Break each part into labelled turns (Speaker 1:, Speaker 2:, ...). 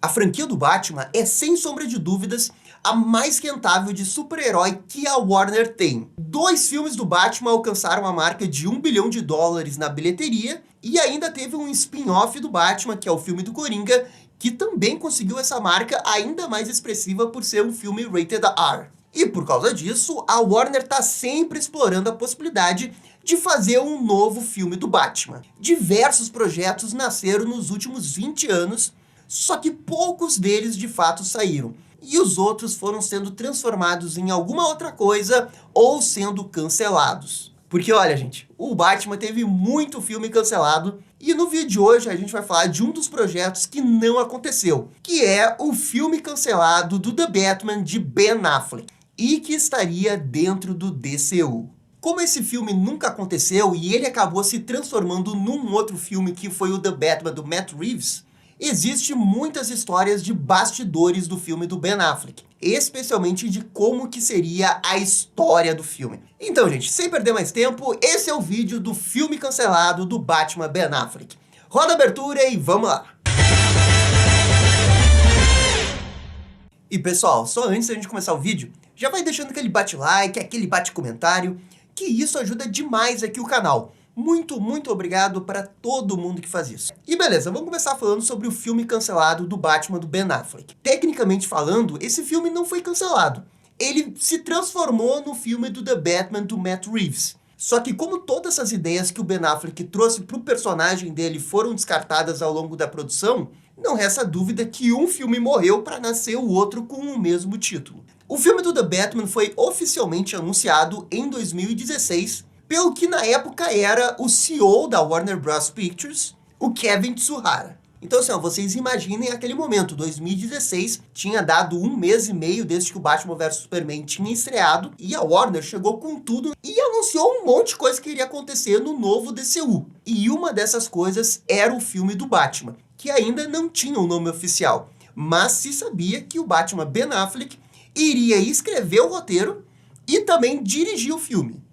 Speaker 1: A franquia do Batman é, sem sombra de dúvidas, a mais rentável de super-herói que a Warner tem. 2 filmes do Batman alcançaram a marca de $1 bilhão na bilheteria, e ainda teve um spin-off do Batman, que é o filme do Coringa, que também conseguiu essa marca ainda mais expressiva por ser um filme rated R. E por causa disso, a Warner está sempre explorando a possibilidade de fazer um novo filme do Batman. Diversos projetos nasceram nos últimos 20 anos, só que poucos deles de fato saíram. E os outros foram sendo transformados em alguma outra coisa ou sendo cancelados. Porque olha, gente, o Batman teve muito filme cancelado, e no vídeo de hoje a gente vai falar de um dos projetos que não aconteceu, que é o filme cancelado do The Batman de Ben Affleck, e que estaria dentro do DCU. Como esse filme nunca aconteceu e ele acabou se transformando num outro filme que foi o The Batman do Matt Reeves, existem muitas histórias de bastidores do filme do Ben Affleck, especialmente de como que seria a história do filme. Então, gente, sem perder mais tempo, esse é o vídeo do filme cancelado do Batman Ben Affleck. Roda a abertura e vamos lá! E pessoal, só antes da gente começar o vídeo, já vai deixando aquele bate-like, aquele bate-comentário, que isso ajuda demais aqui o canal. Muito, muito obrigado para todo mundo que faz isso. E beleza, vamos começar falando sobre o filme cancelado do Batman do Ben Affleck. Tecnicamente falando, esse filme não foi cancelado. Ele se transformou no filme do The Batman do Matt Reeves. Só que como todas essas ideias que o Ben Affleck trouxe para o personagem dele foram descartadas ao longo da produção, não resta dúvida que um filme morreu para nascer o outro com o mesmo título. O filme do The Batman foi oficialmente anunciado em 2016, pelo que na época era o CEO da Warner Bros. Pictures, o Kevin Tsuhara. Então assim, ó, vocês imaginem aquele momento, 2016, tinha dado 1 mês e meio desde que o Batman vs Superman tinha estreado, e a Warner chegou com tudo e anunciou um monte de coisa que iria acontecer no novo DCU. E uma dessas coisas era o filme do Batman, que ainda não tinha um nome oficial, mas se sabia que o Batman Ben Affleck iria escrever o roteiro e também dirigir o filme.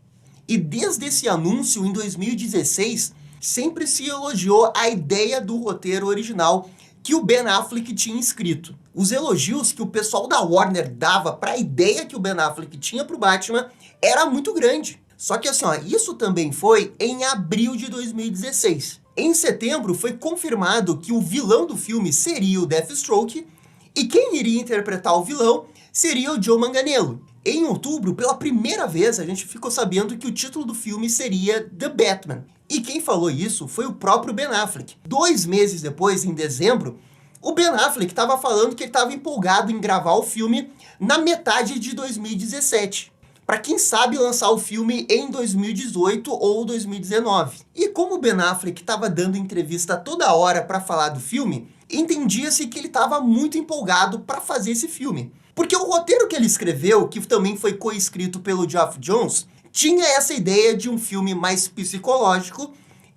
Speaker 1: E desde esse anúncio, em 2016, sempre se elogiou a ideia do roteiro original que o Ben Affleck tinha escrito. Os elogios que o pessoal da Warner dava para a ideia que o Ben Affleck tinha para o Batman era muito grande. Só que assim, ó, isso também foi em abril de 2016. Em setembro foi confirmado que o vilão do filme seria o Deathstroke, e quem iria interpretar o vilão seria o Joe Manganiello. Em outubro, pela primeira vez, a gente ficou sabendo que o título do filme seria The Batman. E quem falou isso foi o próprio Ben Affleck. 2 meses depois, em dezembro, o Ben Affleck estava falando que ele estava empolgado em gravar o filme na metade de 2017. Para quem sabe lançar o filme em 2018 ou 2019. E como o Ben Affleck estava dando entrevista toda hora para falar do filme, entendia-se que ele estava muito empolgado para fazer esse filme. Porque o roteiro que ele escreveu, que também foi coescrito pelo Geoff Johns, tinha essa ideia de um filme mais psicológico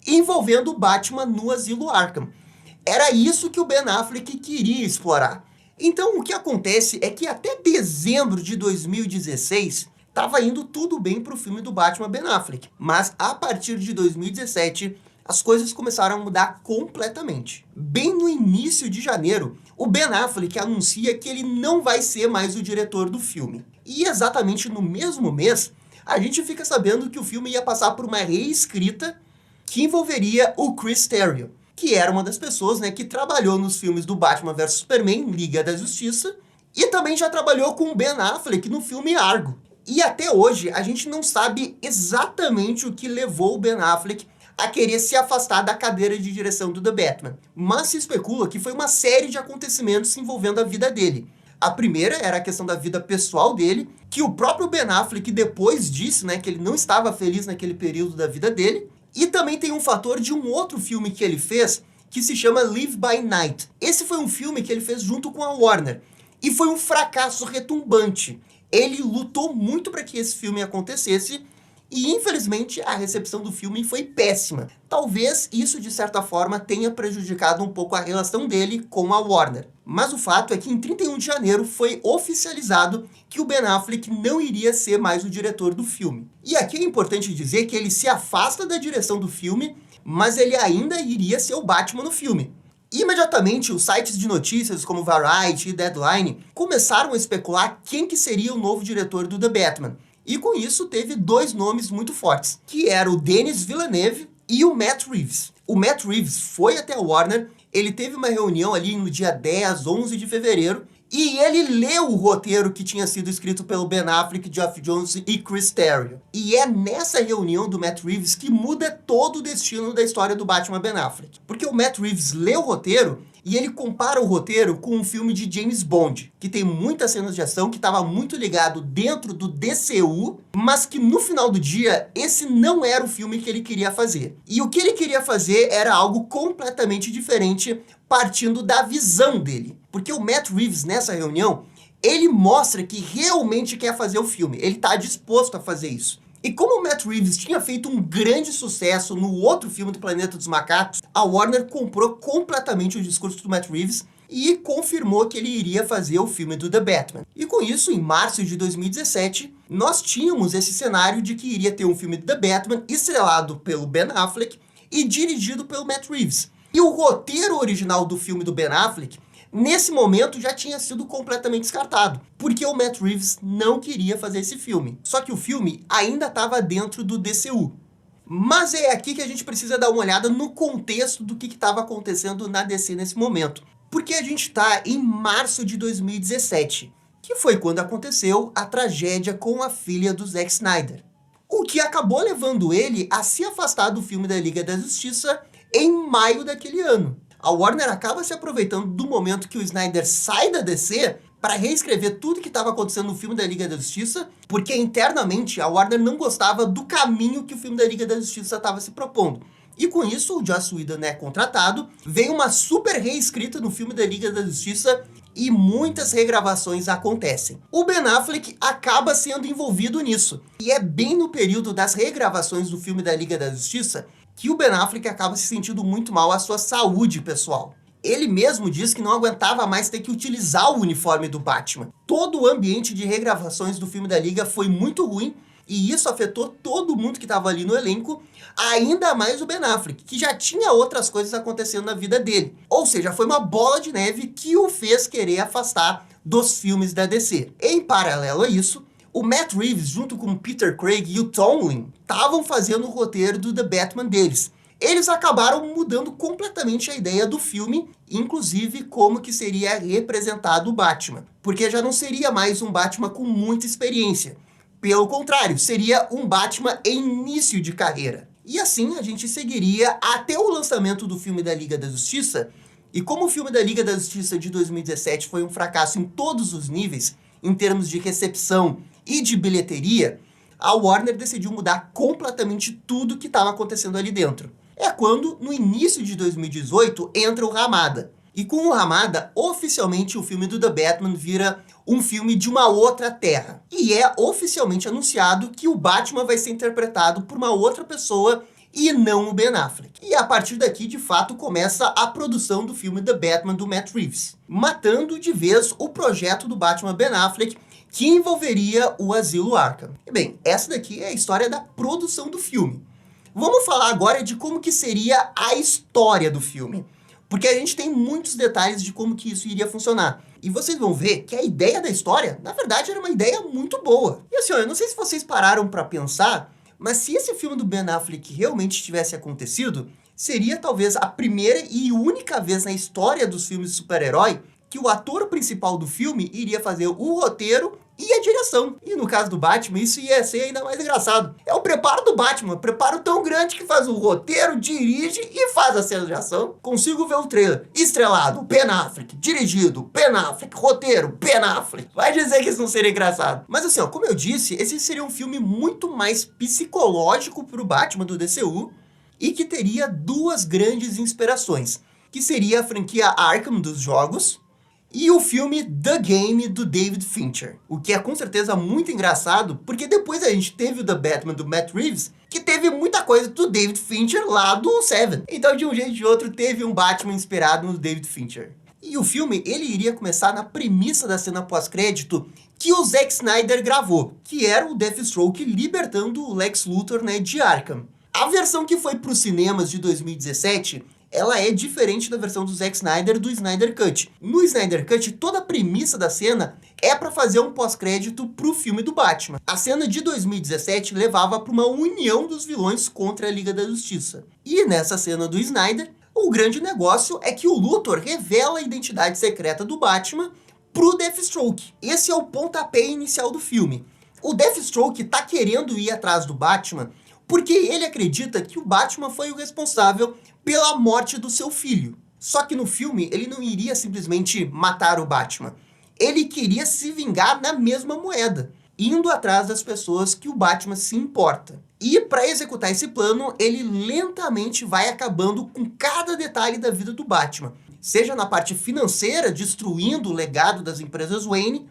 Speaker 1: envolvendo o Batman no Asilo Arkham. Era isso que o Ben Affleck queria explorar. Então o que acontece é que até dezembro de 2016 estava indo tudo bem para o filme do Batman Ben Affleck. Mas a partir de 2017, as coisas começaram a mudar completamente. Bem no início de janeiro, o Ben Affleck anuncia que ele não vai ser mais o diretor do filme. E exatamente no mesmo mês, a gente fica sabendo que o filme ia passar por uma reescrita que envolveria o Chris Terrio, que era uma das pessoas, né, que trabalhou nos filmes do Batman vs Superman, Liga da Justiça, e também já trabalhou com o Ben Affleck no filme Argo. E até hoje, a gente não sabe exatamente o que levou o Ben Affleck a querer se afastar da cadeira de direção do The Batman. Mas se especula que foi uma série de acontecimentos envolvendo a vida dele. A primeira era a questão da vida pessoal dele, que o próprio Ben Affleck depois disse, né, que ele não estava feliz naquele período da vida dele. E também tem um fator de um outro filme que ele fez, que se chama Live by Night. Esse foi um filme que ele fez junto com a Warner, e foi um fracasso retumbante. Ele lutou muito para que esse filme acontecesse, e infelizmente a recepção do filme foi péssima. Talvez isso de certa forma tenha prejudicado um pouco a relação dele com a Warner. Mas o fato é que em 31 de janeiro foi oficializado que o Ben Affleck não iria ser mais o diretor do filme. E aqui é importante dizer que ele se afasta da direção do filme, mas ele ainda iria ser o Batman no filme. Imediatamente, os sites de notícias como Variety e Deadline começaram a especular quem que seria o novo diretor do The Batman. E com isso teve dois nomes muito fortes, que eram o Denis Villeneuve e o Matt Reeves. O Matt Reeves foi até a Warner, ele teve uma reunião ali no dia 10, 11 de fevereiro, e ele leu o roteiro que tinha sido escrito pelo Ben Affleck, Geoff Johns e Chris Terrio. E é nessa reunião do Matt Reeves que muda todo o destino da história do Batman Ben Affleck. Porque o Matt Reeves lê o roteiro e ele compara o roteiro com um filme de James Bond, que tem muitas cenas de ação, que estava muito ligado dentro do DCU, mas que no final do dia, esse não era o filme que ele queria fazer. E o que ele queria fazer era algo completamente diferente, partindo da visão dele. Porque o Matt Reeves, nessa reunião, ele mostra que realmente quer fazer o filme. Ele está disposto a fazer isso. E como o Matt Reeves tinha feito um grande sucesso no outro filme do Planeta dos Macacos, a Warner comprou completamente o discurso do Matt Reeves e confirmou que ele iria fazer o filme do The Batman. E com isso, em março de 2017, nós tínhamos esse cenário de que iria ter um filme do The Batman estrelado pelo Ben Affleck e dirigido pelo Matt Reeves. E o roteiro original do filme do Ben Affleck, nesse momento, já tinha sido completamente descartado, porque o Matt Reeves não queria fazer esse filme. Só que o filme ainda estava dentro do DCU. Mas é aqui que a gente precisa dar uma olhada no contexto do que estava acontecendo na DC nesse momento. Porque a gente está em março de 2017, que foi quando aconteceu a tragédia com a filha do Zack Snyder. O que acabou levando ele a se afastar do filme da Liga da Justiça em maio daquele ano. A Warner acaba se aproveitando do momento que o Snyder sai da DC para reescrever tudo que estava acontecendo no filme da Liga da Justiça, porque internamente a Warner não gostava do caminho que o filme da Liga da Justiça estava se propondo. E com isso, o Joss Whedon é contratado, vem uma super reescrita no filme da Liga da Justiça e muitas regravações acontecem. O Ben Affleck acaba sendo envolvido nisso. E é bem no período das regravações do filme da Liga da Justiça que o Ben Affleck acaba se sentindo muito mal à sua saúde pessoal. Ele mesmo diz que não aguentava mais ter que utilizar o uniforme do Batman. Todo o ambiente de regravações do filme da Liga foi muito ruim, e isso afetou todo mundo que estava ali no elenco, ainda mais o Ben Affleck, que já tinha outras coisas acontecendo na vida dele. Ou seja, foi uma bola de neve que o fez querer afastar dos filmes da DC. Em paralelo a isso, o Matt Reeves, junto com o Peter Craig e o Tomlin, estavam fazendo o roteiro do The Batman deles. Eles acabaram mudando completamente a ideia do filme, inclusive como que seria representado o Batman. Porque já não seria mais um Batman com muita experiência. Pelo contrário, seria um Batman em início de carreira. E assim a gente seguiria até o lançamento do filme da Liga da Justiça. E como o filme da Liga da Justiça de 2017 foi um fracasso em todos os níveis, em termos de recepção e de bilheteria, a Warner decidiu mudar completamente tudo que estava acontecendo ali dentro. É quando, no início de 2018, entra o Ramada. E com o Ramada, oficialmente o filme do The Batman vira um filme de uma outra terra. E é oficialmente anunciado que o Batman vai ser interpretado por uma outra pessoa e não o Ben Affleck. E a partir daqui, de fato, começa a produção do filme The Batman do Matt Reeves, matando de vez o projeto do Batman Ben Affleck, que envolveria o Asilo Arkham. E bem, essa daqui é a história da produção do filme. Vamos falar agora de como que seria a história do filme, porque a gente tem muitos detalhes de como que isso iria funcionar. E vocês vão ver que a ideia da história, na verdade, era uma ideia muito boa. E assim, eu não sei se vocês pararam para pensar, mas se esse filme do Ben Affleck realmente tivesse acontecido, seria talvez a primeira e única vez na história dos filmes de super-herói que o ator principal do filme iria fazer o roteiro e a direção. E no caso do Batman, isso ia ser ainda mais engraçado. É o preparo do Batman, preparo tão grande que faz o roteiro, dirige e faz a cena de ação. Consigo ver o trailer. Estrelado, Ben Affleck. Dirigido, Ben Affleck. Roteiro, Ben Affleck. Vai dizer que isso não seria engraçado. Mas assim, ó, como eu disse, esse seria um filme muito mais psicológico pro Batman do DCU e que teria duas grandes inspirações, que seria a franquia Arkham dos jogos e o filme The Game, do David Fincher. O que é com certeza muito engraçado, porque depois a gente teve o The Batman do Matt Reeves, que teve muita coisa do David Fincher lá do Seven. Então, de um jeito ou de outro, teve um Batman inspirado no David Fincher. E o filme, ele iria começar na premissa da cena pós-crédito que o Zack Snyder gravou, que era o Deathstroke libertando o Lex Luthor, né, de Arkham. A versão que foi para os cinemas de 2017 ela é diferente da versão do Zack Snyder do Snyder Cut. No Snyder Cut, toda a premissa da cena é para fazer um pós-crédito pro filme do Batman. A cena de 2017 levava para uma união dos vilões contra a Liga da Justiça. E nessa cena do Snyder, o grande negócio é que o Luthor revela a identidade secreta do Batman pro Deathstroke. Esse é o pontapé inicial do filme. O Deathstroke tá querendo ir atrás do Batman porque ele acredita que o Batman foi o responsável pela morte do seu filho. Só que no filme ele não iria simplesmente matar o Batman. Ele queria se vingar na mesma moeda, indo atrás das pessoas que o Batman se importa. E para executar esse plano, ele lentamente vai acabando com cada detalhe da vida do Batman. Seja na parte financeira, destruindo o legado das empresas Wayne,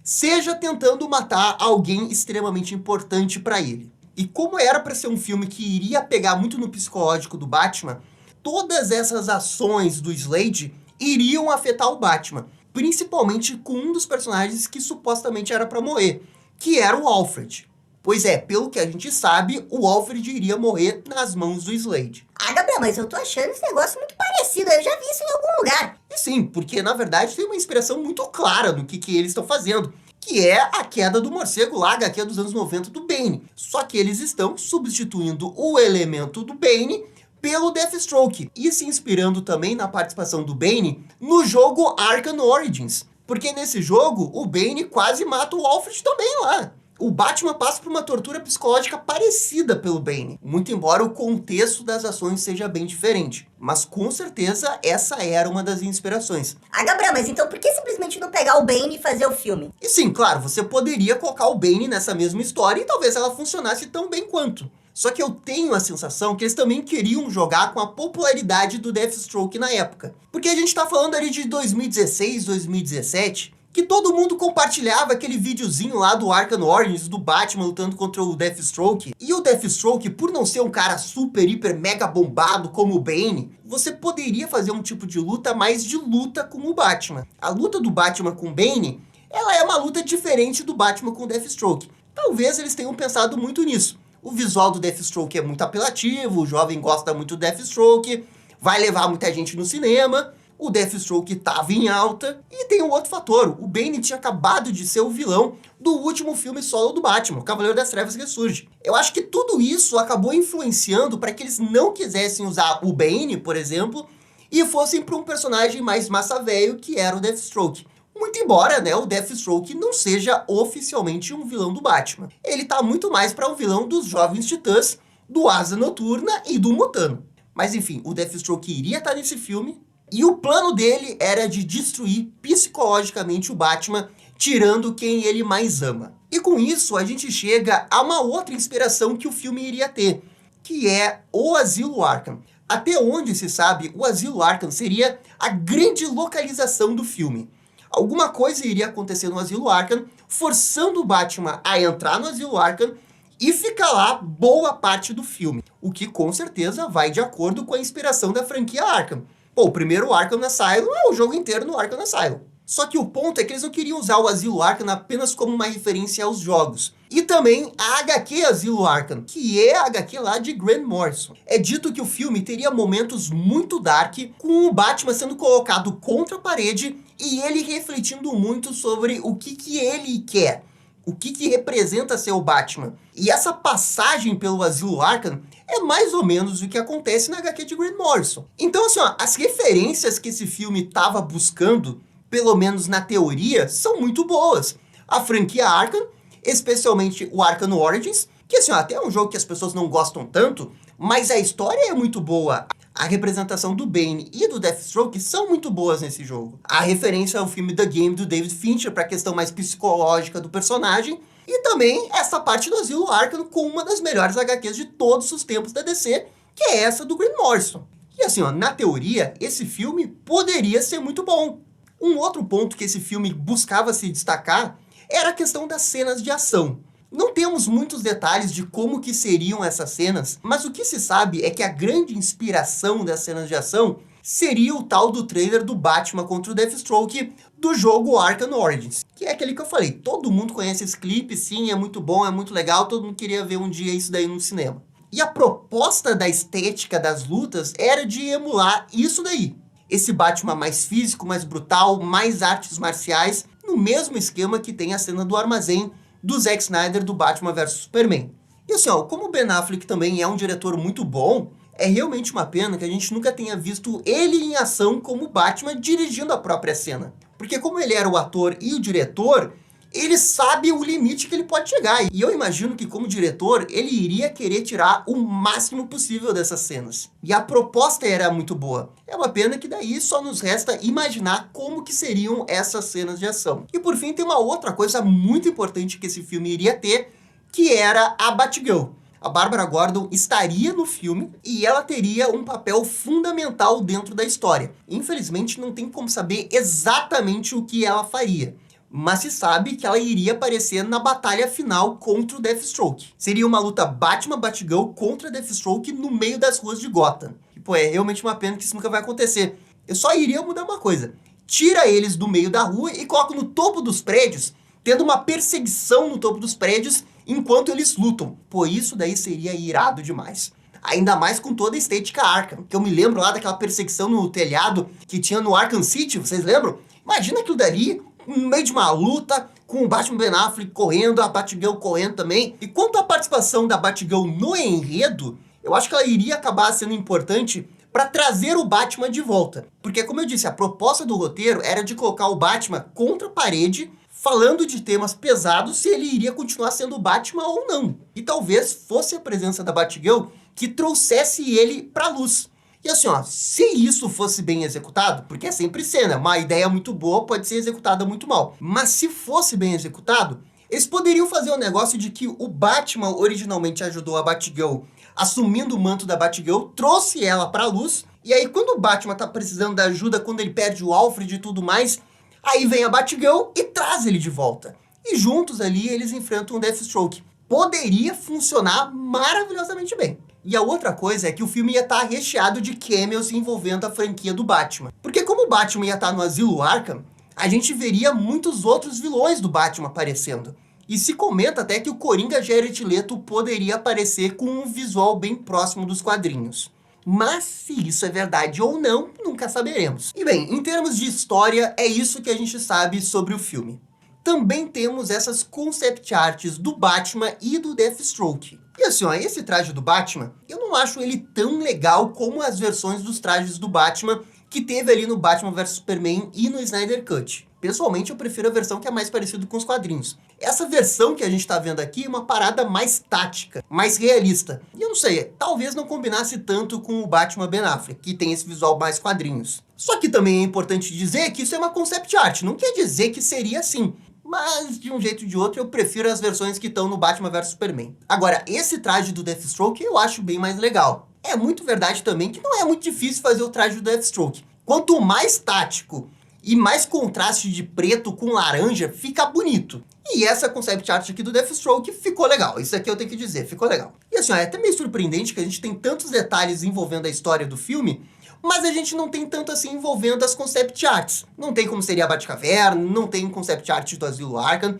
Speaker 1: seja tentando matar alguém extremamente importante para ele. E como era para ser um filme que iria pegar muito no psicológico do Batman, todas essas ações do Slade iriam afetar o Batman, principalmente com um dos personagens que supostamente era para morrer, que era o Alfred. Pois é, pelo que a gente sabe, o Alfred iria morrer nas mãos do Slade.
Speaker 2: Ah, Gabriel, mas eu tô achando esse negócio muito parecido, eu já vi isso em algum lugar.
Speaker 1: E sim, porque na verdade tem uma inspiração muito clara no que eles estão fazendo, que é a queda do morcego lá, HQ dos anos 90 do Bane. Só que eles estão substituindo o elemento do Bane pelo Deathstroke e se inspirando também na participação do Bane no jogo Arkham Origins. Porque nesse jogo, o Bane quase mata o Alfred também lá. O Batman passa por uma tortura psicológica parecida pelo Bane, muito embora o contexto das ações seja bem diferente. Mas com certeza essa era uma das inspirações.
Speaker 2: Ah, Gabriel, mas então por que simplesmente não pegar o Bane e fazer o filme?
Speaker 1: E sim, claro, você poderia colocar o Bane nessa mesma história e talvez ela funcionasse tão bem quanto. Só que eu tenho a sensação que eles também queriam jogar com a popularidade do Deathstroke na época. Porque a gente tá falando ali de 2016, 2017... que todo mundo compartilhava aquele videozinho lá do Arkham Origins, do Batman lutando contra o Deathstroke. E o Deathstroke, por não ser um cara super, hiper, mega bombado como o Bane, você poderia fazer um tipo de luta mais de luta com o Batman. A luta do Batman com o Bane, ela é uma luta diferente do Batman com o Deathstroke. Talvez eles tenham pensado muito nisso. O visual do Deathstroke é muito apelativo, o jovem gosta muito do Deathstroke, vai levar muita gente no cinema. O Deathstroke estava em alta, e tem um outro fator, o Bane tinha acabado de ser o vilão do último filme solo do Batman, o Cavaleiro das Trevas Ressurge. Eu acho que tudo isso acabou influenciando para que eles não quisessem usar o Bane, por exemplo, e fossem para um personagem mais massa-velho, que era o Deathstroke. Muito embora, né, o Deathstroke não seja oficialmente um vilão do Batman. Ele tá muito mais para um vilão dos Jovens Titãs, do Asa Noturna e do Mutano. Mas enfim, o Deathstroke iria estar nesse filme, e o plano dele era de destruir psicologicamente o Batman, tirando quem ele mais ama. E com isso a gente chega a uma outra inspiração que o filme iria ter, que é o Asilo Arkham. Até onde se sabe, o Asilo Arkham seria a grande localização do filme. Alguma coisa iria acontecer no Asilo Arkham, forçando o Batman a entrar no Asilo Arkham e ficar lá boa parte do filme. O que com certeza vai de acordo com a inspiração da franquia Arkham. Pô, o primeiro Arkham Asylum é o jogo inteiro no Arkham Asylum. Só que o ponto é que eles não queriam usar o Asilo Arkham apenas como uma referência aos jogos. E também a HQ Asilo Arkham, que é a HQ lá de Grant Morrison. É dito que o filme teria momentos muito dark, com o Batman sendo colocado contra a parede e ele refletindo muito sobre o que ele quer. O que representa ser o Batman. E essa passagem pelo Asilo Arkham é mais ou menos o que acontece na HQ de Grant Morrison. Então, assim, ó, as referências que esse filme estava buscando, pelo menos na teoria, são muito boas. A franquia Arkham, especialmente o Arkham Origins, que assim, ó, até é um jogo que as pessoas não gostam tanto, mas a história é muito boa. A representação do Bane e do Deathstroke são muito boas nesse jogo. A referência ao filme The Game do David Fincher para a questão mais psicológica do personagem. E também essa parte do Asilo Arkham com uma das melhores HQs de todos os tempos da DC, que é essa do Grant Morrison. E assim, ó, na teoria, esse filme poderia ser muito bom. Um outro ponto que esse filme buscava se destacar era a questão das cenas de ação. Não temos muitos detalhes de como que seriam essas cenas, mas o que se sabe é que a grande inspiração das cenas de ação seria o tal do trailer do Batman contra o Deathstroke do jogo Arkham Origins, que é aquele que eu falei, todo mundo conhece esse clipe, sim, é muito bom, é muito legal, todo mundo queria ver um dia isso daí no cinema. E a proposta da estética das lutas era de emular isso daí. Esse Batman mais físico, mais brutal, mais artes marciais, no mesmo esquema que tem a cena do armazém do Zack Snyder do Batman vs Superman. E assim, ó, como o Ben Affleck também é um diretor muito bom, é realmente uma pena que a gente nunca tenha visto ele em ação como Batman dirigindo a própria cena. Porque como ele era o ator e o diretor, ele sabe o limite que ele pode chegar. E eu imagino que como diretor, ele iria querer tirar o máximo possível dessas cenas. E a proposta era muito boa. É uma pena que daí só nos resta imaginar como que seriam essas cenas de ação. E por fim, tem uma outra coisa muito importante que esse filme iria ter, que era a Batgirl. A Bárbara Gordon estaria no filme e ela teria um papel fundamental dentro da história. Infelizmente, não tem como saber exatamente o que ela faria, mas se sabe que ela iria aparecer na batalha final contra o Deathstroke. Seria uma luta Batman-Batgirl contra Deathstroke no meio das ruas de Gotham. E, pô, é realmente uma pena que isso nunca vai acontecer. Eu só iria mudar uma coisa. Tira eles do meio da rua e coloca no topo dos prédios, tendo uma perseguição no topo dos prédios enquanto eles lutam. Pô, isso daí seria irado demais. Ainda mais com toda a estética Arkham. Que eu me lembro lá daquela perseguição no telhado que tinha no Arkham City, vocês lembram? Imagina aquilo dali, no meio de uma luta, com o Batman Ben Affleck correndo, a Batgirl correndo também. E quanto à participação da Batgirl no enredo, eu acho que ela iria acabar sendo importante para trazer o Batman de volta. Porque, como eu disse, a proposta do roteiro era de colocar o Batman contra a parede, falando de temas pesados, se ele iria continuar sendo o Batman ou não. E talvez fosse a presença da Batgirl que trouxesse ele pra luz. E assim, ó, se isso fosse bem executado, porque é sempre cena, uma ideia muito boa pode ser executada muito mal. Mas se fosse bem executado, eles poderiam fazer o negócio de que o Batman originalmente ajudou a Batgirl assumindo o manto da Batgirl, trouxe ela pra luz, e aí quando o Batman tá precisando da ajuda, quando ele perde o Alfred e tudo mais, aí vem a Batgirl e traz ele de volta. E juntos ali eles enfrentam o Deathstroke. Poderia funcionar maravilhosamente bem. E a outra coisa é que o filme ia estar recheado de cameos envolvendo a franquia do Batman. Porque como o Batman ia estar no asilo Arkham, a gente veria muitos outros vilões do Batman aparecendo. E se comenta até que o Coringa Jared Leto poderia aparecer com um visual bem próximo dos quadrinhos. Mas se isso é verdade ou não, nunca saberemos. E bem, em termos de história, é isso que a gente sabe sobre o filme. Também temos essas concept arts do Batman e do Deathstroke. E assim, ó, esse traje do Batman, eu não acho ele tão legal como as versões dos trajes do Batman que teve ali no Batman vs Superman e no Snyder Cut. Pessoalmente, eu prefiro a versão que é mais parecida com os quadrinhos. Essa versão que a gente tá vendo aqui é uma parada mais tática, mais realista. E eu não sei, talvez não combinasse tanto com o Batman Ben Affleck, que tem esse visual mais quadrinhos. Só que também é importante dizer que isso é uma concept art, não quer dizer que seria assim. Mas, de um jeito ou de outro, eu prefiro as versões que estão no Batman vs Superman. Agora, esse traje do Deathstroke eu acho bem mais legal. É muito verdade também que não é muito difícil fazer o traje do Deathstroke. Quanto mais tático e mais contraste de preto com laranja, fica bonito. E essa concept art aqui do Deathstroke ficou legal. Isso aqui eu tenho que dizer, ficou legal. E assim, ó, é até meio surpreendente que a gente tem tantos detalhes envolvendo a história do filme, mas a gente não tem tanto assim envolvendo as concept arts. Não tem como seria a Batcaverna, não tem concept art do Asilo Arkham.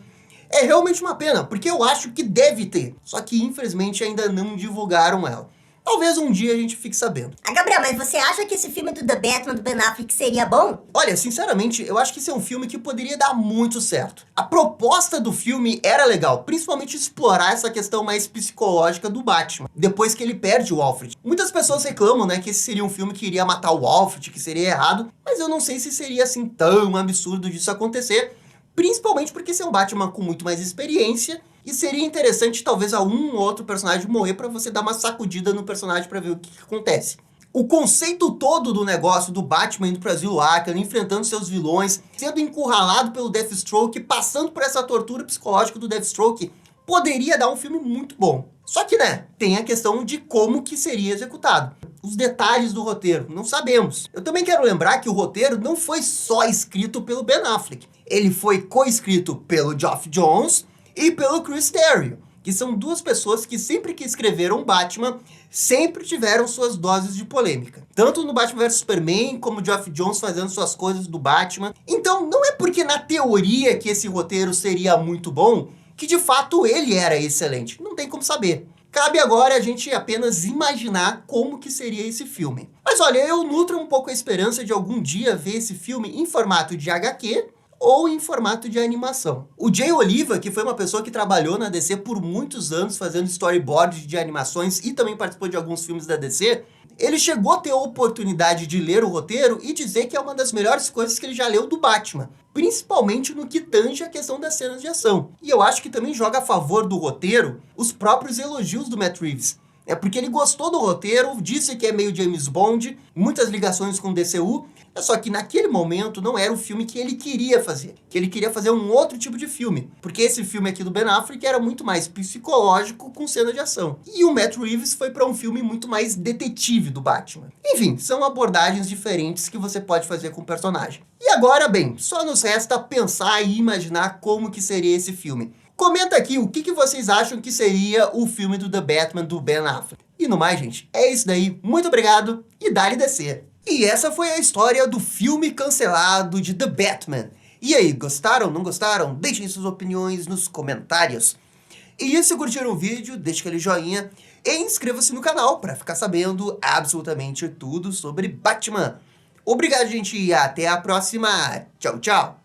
Speaker 1: É realmente uma pena, porque eu acho que deve ter. Só que infelizmente ainda não divulgaram ela. Talvez um dia a gente fique sabendo.
Speaker 2: Ah, Gabriel, mas você acha que esse filme do The Batman, do Ben Affleck, seria bom?
Speaker 1: Olha, sinceramente, eu acho que esse é um filme que poderia dar muito certo. A proposta do filme era legal, principalmente explorar essa questão mais psicológica do Batman, depois que ele perde o Alfred. Muitas pessoas reclamam, né, que esse seria um filme que iria matar o Alfred, que seria errado, mas eu não sei se seria assim tão absurdo disso acontecer, principalmente porque esse é um Batman com muito mais experiência, e seria interessante talvez um ou outro personagem morrer pra você dar uma sacudida no personagem pra ver o que acontece. O conceito todo do negócio do Batman indo pro Asilo Arkham, enfrentando seus vilões, sendo encurralado pelo Deathstroke, passando por essa tortura psicológica do Deathstroke, poderia dar um filme muito bom. Só que, né, tem a questão de como que seria executado. Os detalhes do roteiro, não sabemos. Eu também quero lembrar que o roteiro não foi só escrito pelo Ben Affleck. Ele foi co-escrito pelo Geoff Johns e pelo Chris Terrio, que são duas pessoas que sempre que escreveram Batman, sempre tiveram suas doses de polêmica. Tanto no Batman vs Superman, como o Geoff Johns fazendo suas coisas do Batman. Então, não é porque na teoria que esse roteiro seria muito bom, que de fato ele era excelente. Não tem como saber. Cabe agora a gente apenas imaginar como que seria esse filme. Mas olha, eu nutro um pouco a esperança de algum dia ver esse filme em formato de HQ ou em formato de animação. O Jay Oliva, que foi uma pessoa que trabalhou na DC por muitos anos fazendo storyboard de animações e também participou de alguns filmes da DC, ele chegou a ter a oportunidade de ler o roteiro e dizer que é uma das melhores coisas que ele já leu do Batman, principalmente no que tange a questão das cenas de ação. E eu acho que também joga a favor do roteiro os próprios elogios do Matt Reeves. É porque ele gostou do roteiro, disse que é meio James Bond, muitas ligações com o DCU, só que naquele momento não era o filme que ele queria fazer. Que ele queria fazer um outro tipo de filme. Porque esse filme aqui do Ben Affleck era muito mais psicológico com cena de ação. E o Matt Reeves foi para um filme muito mais detetive do Batman. Enfim, são abordagens diferentes que você pode fazer com o personagem. E agora, bem, só nos resta pensar e imaginar como que seria esse filme. Comenta aqui o que vocês acham que seria o filme do The Batman do Ben Affleck. E no mais, gente, é isso daí. Muito obrigado e dá-lhe descer. E essa foi a história do filme cancelado de The Batman. E aí, gostaram, não gostaram? Deixem suas opiniões nos comentários. E se curtiram o vídeo, deixe aquele joinha e inscreva-se no canal para ficar sabendo absolutamente tudo sobre Batman. Obrigado, gente, e até a próxima. Tchau, tchau.